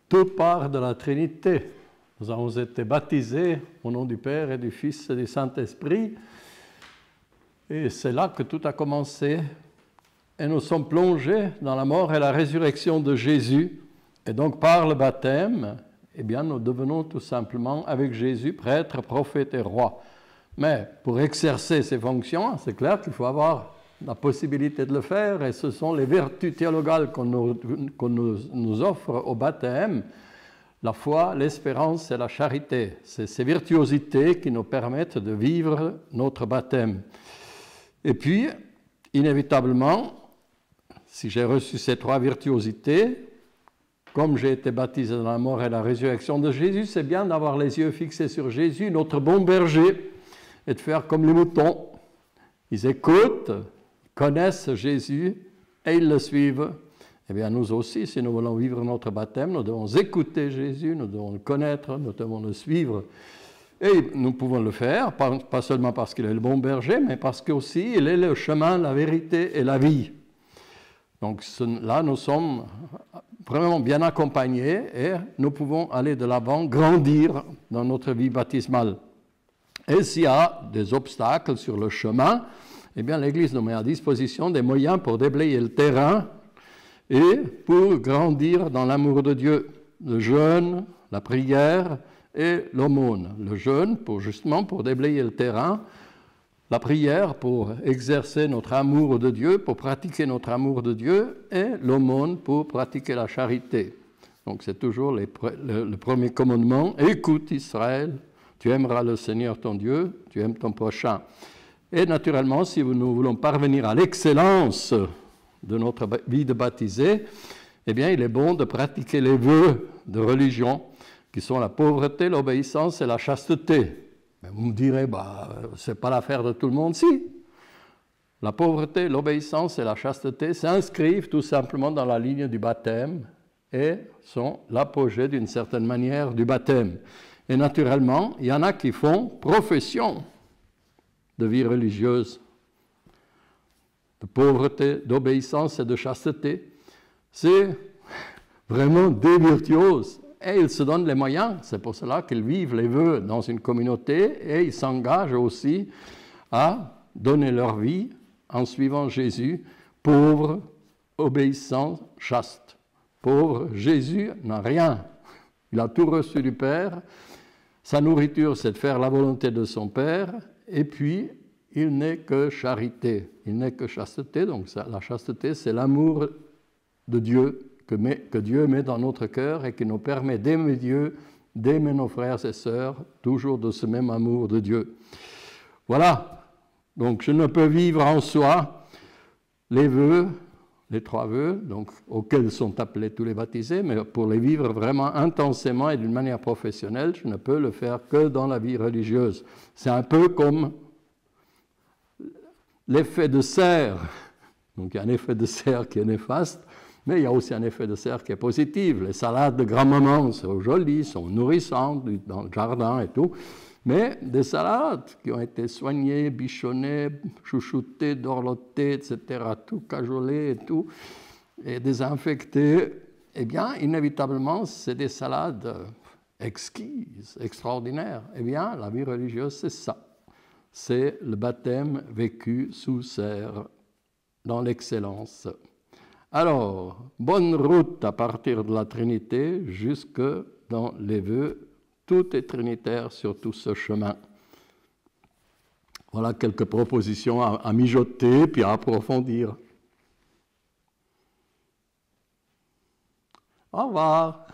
Tout part de la Trinité. Nous avons été baptisés au nom du Père et du Fils et du Saint-Esprit. Et c'est là que tout a commencé. Et nous sommes plongés dans la mort et la résurrection de Jésus. Et donc par le baptême, eh bien, nous devenons tout simplement avec Jésus prêtre, prophète et roi. Mais pour exercer ces fonctions, c'est clair qu'il faut avoir la possibilité de le faire, et ce sont les vertus théologales qu'on nous offre au baptême, la foi, l'espérance et la charité. C'est ces virtuosités qui nous permettent de vivre notre baptême. Et puis, inévitablement, si j'ai reçu ces trois virtuosités, comme j'ai été baptisé dans la mort et la résurrection de Jésus, c'est bien d'avoir les yeux fixés sur Jésus, notre bon berger, et de faire comme les moutons. Ils écoutent, connaissent Jésus et ils le suivent. Eh bien, nous aussi, si nous voulons vivre notre baptême, nous devons écouter Jésus, nous devons le connaître, nous devons le suivre. Et nous pouvons le faire, pas seulement parce qu'il est le bon berger, mais parce qu'aussi il est le chemin, la vérité et la vie. Donc là, nous sommes vraiment bien accompagnés et nous pouvons aller de l'avant, grandir dans notre vie baptismale. Et s'il y a des obstacles sur le chemin, eh bien l'Église nous met à disposition des moyens pour déblayer le terrain et pour grandir dans l'amour de Dieu. Le jeûne, la prière et l'aumône. Le jeûne, justement pour déblayer le terrain, la prière pour exercer notre amour de Dieu, pour pratiquer notre amour de Dieu, et l'aumône pour pratiquer la charité. Donc c'est toujours le premier commandement. Écoute Israël, tu aimeras le Seigneur ton Dieu, tu aimes ton prochain. Et naturellement, si nous voulons parvenir à l'excellence de notre vie de baptisé, eh bien il est bon de pratiquer les vœux de religion, qui sont la pauvreté, l'obéissance et la chasteté. Mais vous me direz, ce n'est pas l'affaire de tout le monde. Si, la pauvreté, l'obéissance et la chasteté s'inscrivent tout simplement dans la ligne du baptême et sont l'apogée d'une certaine manière du baptême. Et naturellement, il y en a qui font profession de vie religieuse, de pauvreté, d'obéissance et de chasteté. C'est vraiment des virtuoses. Et ils se donnent les moyens, c'est pour cela qu'ils vivent les vœux dans une communauté et ils s'engagent aussi à donner leur vie en suivant Jésus, pauvre, obéissant, chaste. Pauvre, Jésus n'a rien. Il a tout reçu du Père. Sa nourriture, c'est de faire la volonté de son Père. Et puis, il n'est que charité. Il n'est que chasteté. Donc la chasteté, c'est l'amour de Dieu que Dieu met dans notre cœur et qui nous permet d'aimer Dieu, d'aimer nos frères et sœurs, toujours de ce même amour de Dieu. Voilà, donc je ne peux vivre en soi les vœux, les trois vœux, donc, auxquels sont appelés tous les baptisés, mais pour les vivre vraiment intensément et d'une manière professionnelle, je ne peux le faire que dans la vie religieuse. C'est un peu comme l'effet de serre. Donc il y a un effet de serre qui est néfaste, mais il y a aussi un effet de serre qui est positif. Les salades de grand-maman sont jolies, sont nourrissantes dans le jardin et tout, mais des salades qui ont été soignées, bichonnées, chouchoutées, dorlotées, etc., tout cajolées et tout, et désinfectées, eh bien, inévitablement, c'est des salades exquises, extraordinaires. Eh bien, la vie religieuse, c'est ça. C'est le baptême vécu sous serre, dans l'excellence. Alors, bonne route à partir de la Trinité jusque dans les vœux. Tout est trinitaire sur tout ce chemin. Voilà quelques propositions à mijoter puis à approfondir. Au revoir.